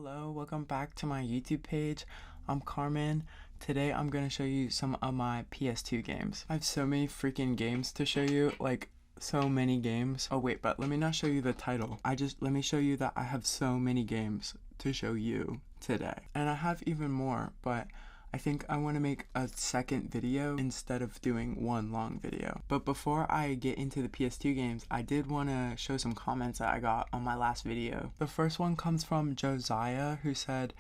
Hello, welcome back to my YouTube page. I'm Carmen. Today I'm going to show you some of my PS2 games. I have so many freaking games to show you, like so many games. Oh wait, but let me not show you the title. Let me show you that I have so many games to show you today. And I have even more, but I think I want to make a second video instead of doing one long video. But before I get into the PS2 games, I did want to show some comments that I got on my last video. The first one comes from Josiah, who said,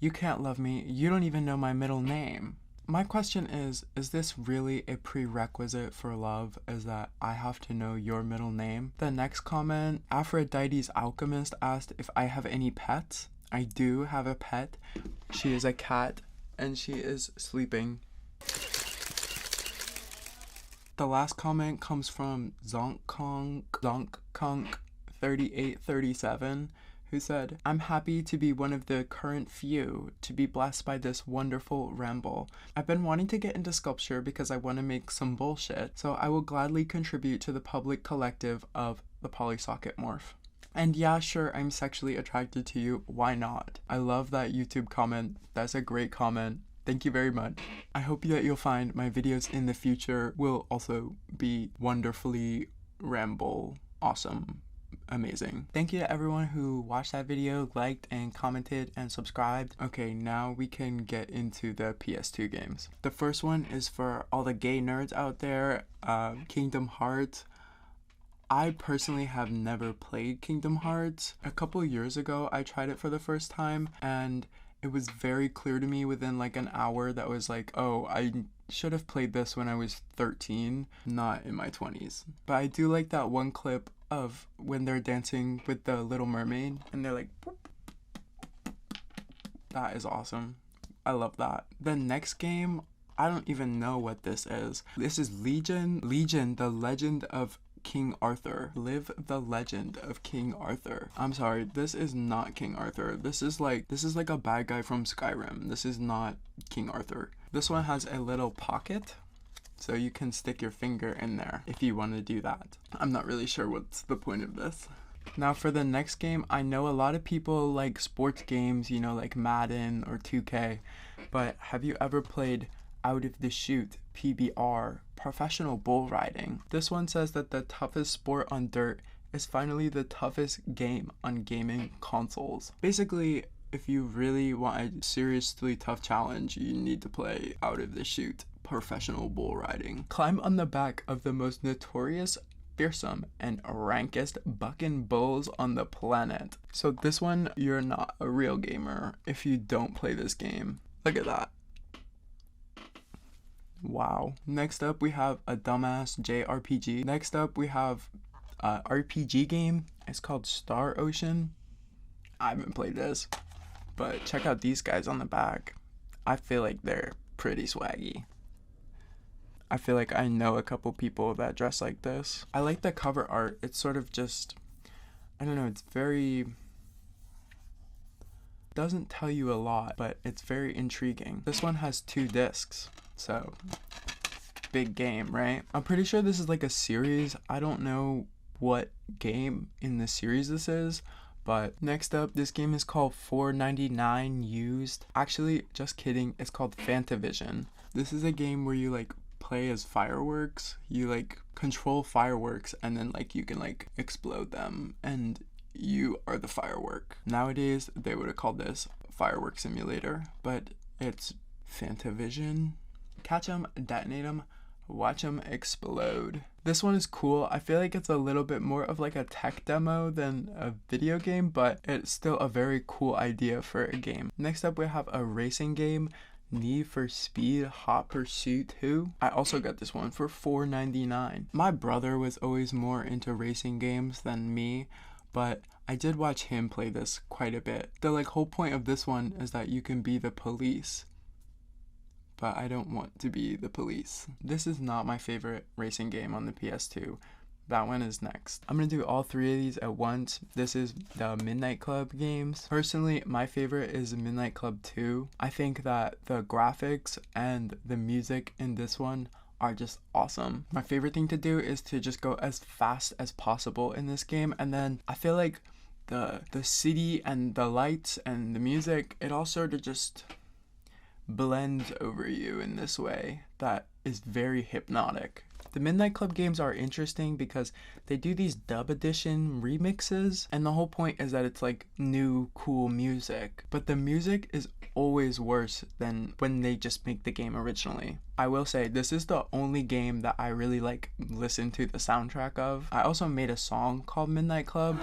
"You can't love me, you don't even know my middle name." My question is this really a prerequisite for love, is that I have to know your middle name? The next comment, Aphrodite's Alchemist, asked if I have any pets. I do have a pet. She is a cat, and she is sleeping. The last comment comes from Zonkkonk 3837, who said, "I'm happy to be one of the current few to be blessed by this wonderful ramble. I've been wanting to get into sculpture because I want to make some bullshit, so I will gladly contribute to the public collective of the Polysocket Morph. And yeah, sure, I'm sexually attracted to you. Why not?" I love that YouTube comment. That's a great comment. Thank you very much. I hope that you'll find my videos in the future will also be wonderfully ramble, awesome, amazing. Thank you to everyone who watched that video, liked and commented and subscribed. Okay, now we can get into the PS2 games. The first one is for all the gay nerds out there, Kingdom Hearts. I personally have never played Kingdom Hearts. A couple years ago, I tried it for the first time, and it was very clear to me within like an hour that was like, oh, I should have played this when I was 13, not in my 20s. But I do like that one clip of when they're dancing with the Little Mermaid, and they're like, boop. That is awesome. I love that. The next game, I don't even know what this is. This is Legion, the Legend of King Arthur. Live the Legend of King Arthur. I'm sorry, this is not King Arthur. This is like a bad guy from Skyrim. This is not King Arthur. This one has a little pocket, so you can stick your finger in there if you want to do that. I'm not really sure what's the point of this. Now for the next game, I know a lot of people like sports games, you know, like Madden or 2K, but have you ever played Out of the Chute, PBR, Professional Bull Riding? This one says that the toughest sport on dirt is finally the toughest game on gaming consoles. Basically, if you really want a seriously tough challenge, you need to play Out of the Chute, Professional Bull Riding. Climb on the back of the most notorious, fearsome, and rankest bucking bulls on the planet. So this one, you're not a real gamer if you don't play this game. Look at that. Wow. Next up, we have a dumbass JRPG. Next up, we have a RPG game. It's called Star Ocean. I haven't played this, but check out these guys on the back. I feel like they're pretty swaggy. I feel like I know a couple people that dress like this. I like the cover art. It's sort of just, I don't know, it's very, doesn't tell you a lot, but it's very intriguing. This one has 2 discs. So, big game, right? I'm pretty sure this is like a series. I don't know what game in the series this is, but next up, this game is called $4.99 used. Actually, just kidding, it's called Fantavision. This is a game where you like play as fireworks. You like control fireworks, and then like you can like explode them, and you are the firework. Nowadays, they would have called this Firework Simulator, but it's Fantavision. Catch 'em, detonate 'em, watch 'em explode. This one is cool. I feel like it's a little bit more of like a tech demo than a video game, but it's still a very cool idea for a game. Next up, we have a racing game, Need for Speed Hot Pursuit 2. I also got this one for $4.99. My brother was always more into racing games than me, but I did watch him play this quite a bit. The like whole point of this one is that you can be the police, but I don't want to be the police. This is not my favorite racing game on the PS2. That one is next. I'm gonna do all 3 of these at once. This is the Midnight Club games. Personally, my favorite is Midnight Club 2. I think that the graphics and the music in this one are just awesome. My favorite thing to do is to just go as fast as possible in this game, and then I feel like the city and the lights and the music, it all sort of just blends over you in this way that is very hypnotic. The Midnight Club games are interesting because they do these dub edition remixes, and the whole point is that it's like new cool music, but the music is always worse than when they just make the game originally. I will say this is the only game that I really like listen to the soundtrack of. I also made a song called Midnight Club.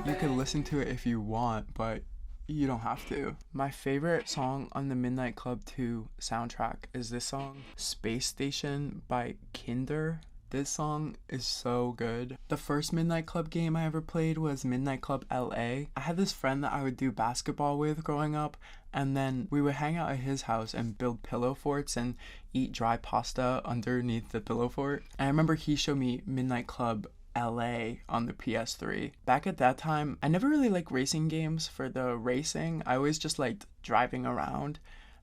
You can listen to it if you want, but you don't have to. My favorite song on the Midnight Club 2 soundtrack is this song, Space Station by Kinder. This song is so good. The first Midnight Club game I ever played was Midnight Club LA. I had this friend that I would do basketball with growing up, and then we would hang out at his house and build pillow forts and eat dry pasta underneath the pillow fort. And I remember he showed me Midnight Club LA on the ps3. Back at that time, I never really liked racing games for the racing. I always just liked driving around,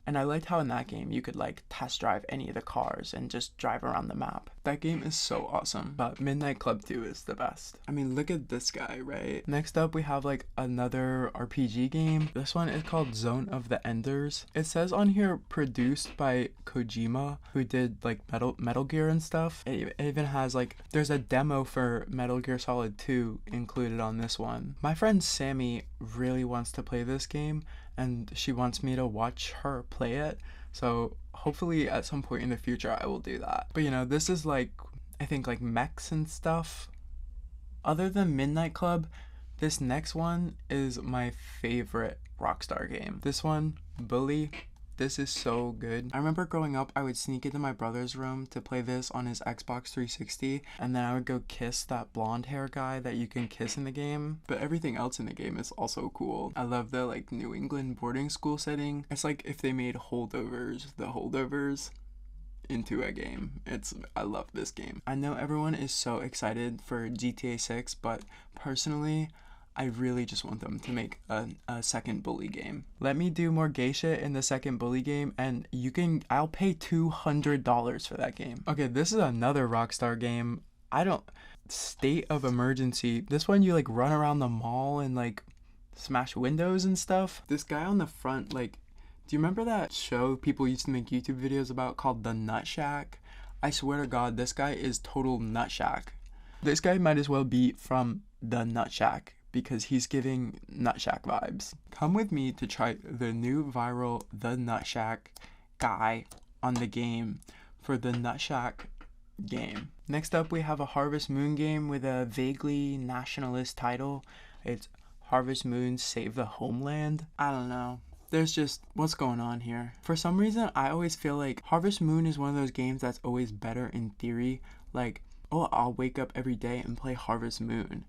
and I liked how in that game you could like test drive any of the cars and just drive around the map. That game is so awesome, but Midnight Club 2 is the best. I mean, look at this guy, right? Next up we have like another RPG game. This one is called Zone of the Enders. It says on here produced by Kojima, who did like Metal Gear and stuff. It even has like, there's a demo for Metal Gear Solid 2 included on this one. My friend Sammy really wants to play this game, and she wants me to watch her play it. So hopefully at some point in the future I will do that. But you know, this is like, I think like mechs and stuff. Other than Midnight Club, this next one is my favorite Rockstar game. This one, Bully. This is so good. I remember growing up, I would sneak into my brother's room to play this on his Xbox 360, and then I would go kiss that blonde hair guy that you can kiss in the game. But everything else in the game is also cool. I love the like New England boarding school setting. It's like if they made the holdovers into a game. I love this game. I know everyone is so excited for GTA 6, but personally, I really just want them to make a second Bully game. Let me do more gay shit in the second Bully game, and I'll pay $200 for that game. Okay, this is another Rockstar game. State of Emergency. This one you like run around the mall and like smash windows and stuff. This guy on the front, like, do you remember that show people used to make YouTube videos about called The Nut Shack? I swear to God, this guy is total Nut Shack. This guy might as well be from The Nut Shack, because he's giving Nut Shack vibes. Come with me to try the new viral The Nut Shack guy on the game for the Nut Shack game. Next up, we have a Harvest Moon game with a vaguely nationalist title. It's Harvest Moon Save the Homeland. I don't know. There's just, what's going on here? For some reason, I always feel like Harvest Moon is one of those games that's always better in theory. Like, oh, I'll wake up every day and play Harvest Moon.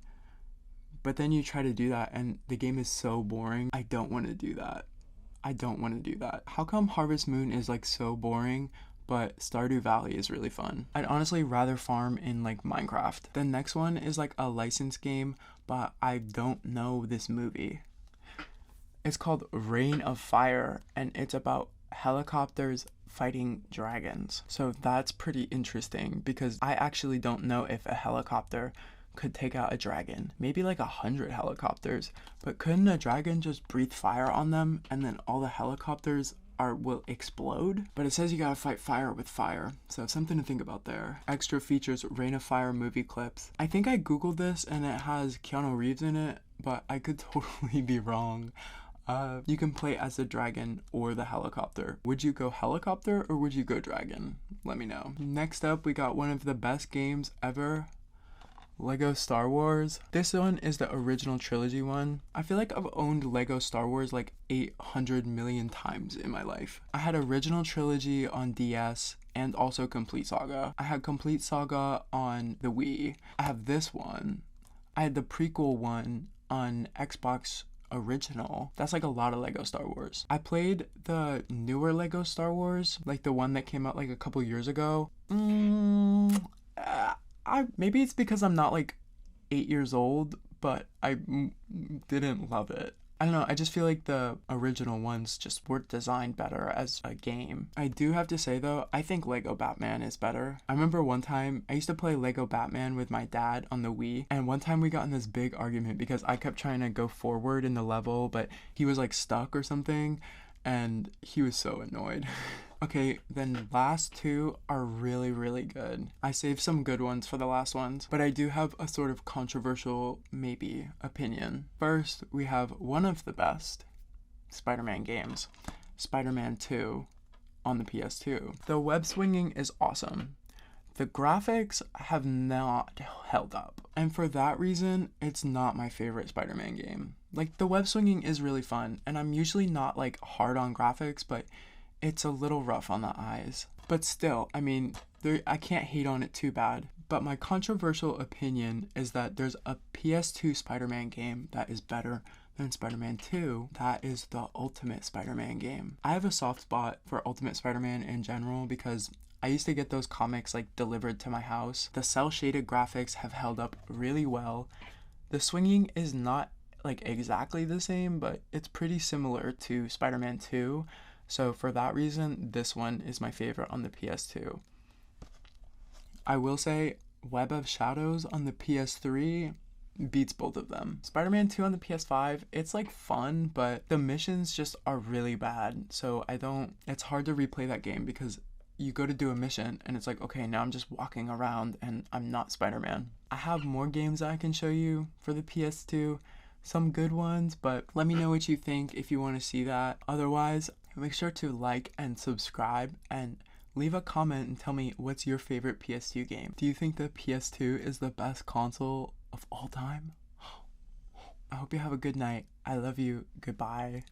But then you try to do that and the game is so boring. I don't want to do that. How come Harvest Moon is like so boring, but Stardew Valley is really fun? I'd honestly rather farm in like Minecraft. The next one is like a licensed game, but I don't know this movie. It's called Reign of Fire, and it's about helicopters fighting dragons. So that's pretty interesting because I actually don't know if a helicopter could take out a dragon. Maybe like 100 helicopters, but couldn't a dragon just breathe fire on them and then all the helicopters will explode? But it says you gotta fight fire with fire, so something to think about there. Extra features, Reign of Fire movie clips. I think I googled this and it has Keanu Reeves in it, but I could totally be wrong. You can play as the dragon or the helicopter. Would you go helicopter or would you go dragon? Let me know. Next up, we got one of the best games ever, Lego Star Wars. This one is the original trilogy one. I feel like I've owned Lego Star Wars like 800 million times in my life. I had original trilogy on DS and also Complete Saga. I had Complete Saga on the Wii. I have this one. I had the prequel one on Xbox original. That's like a lot of Lego Star Wars. I played the newer Lego Star Wars, like the one that came out like a couple years ago. Maybe it's because I'm not like 8 years old, but I didn't love it. I don't know, I just feel like the original ones just were designed better as a game. I do have to say though, I think Lego Batman is better. I remember one time I used to play Lego Batman with my dad on the Wii, and one time we got in this big argument because I kept trying to go forward in the level, but he was like stuck or something, and he was so annoyed. Okay, then last two are really, really good. I saved some good ones for the last ones, but I do have a sort of controversial, maybe, opinion. First, we have one of the best Spider-Man games, Spider-Man 2 on the PS2. The web swinging is awesome. The graphics have not held up, and for that reason, it's not my favorite Spider-Man game. Like, the web swinging is really fun, and I'm usually not like hard on graphics, but it's a little rough on the eyes. But still, I mean, I can't hate on it too bad. But my controversial opinion is that there's a PS2 Spider-Man game that is better than Spider-Man 2. That is the Ultimate Spider-Man game. I have a soft spot for Ultimate Spider-Man in general because I used to get those comics like delivered to my house. The cel-shaded graphics have held up really well. The swinging is not like exactly the same, but it's pretty similar to Spider-Man 2. So for that reason, this one is my favorite on the PS2. I will say Web of Shadows on the PS3 beats both of them. Spider-Man 2 on the PS5, it's like fun, but the missions just are really bad. So it's hard to replay that game because you go to do a mission and it's like, okay, now I'm just walking around and I'm not Spider-Man. I have more games that I can show you for the PS2, some good ones, but let me know what you think if you want to see that. Otherwise, make sure to like and subscribe and leave a comment and tell me what's your favorite PS2 game. Do you think the PS2 is the best console of all time? I hope you have a good night. I love you. Goodbye.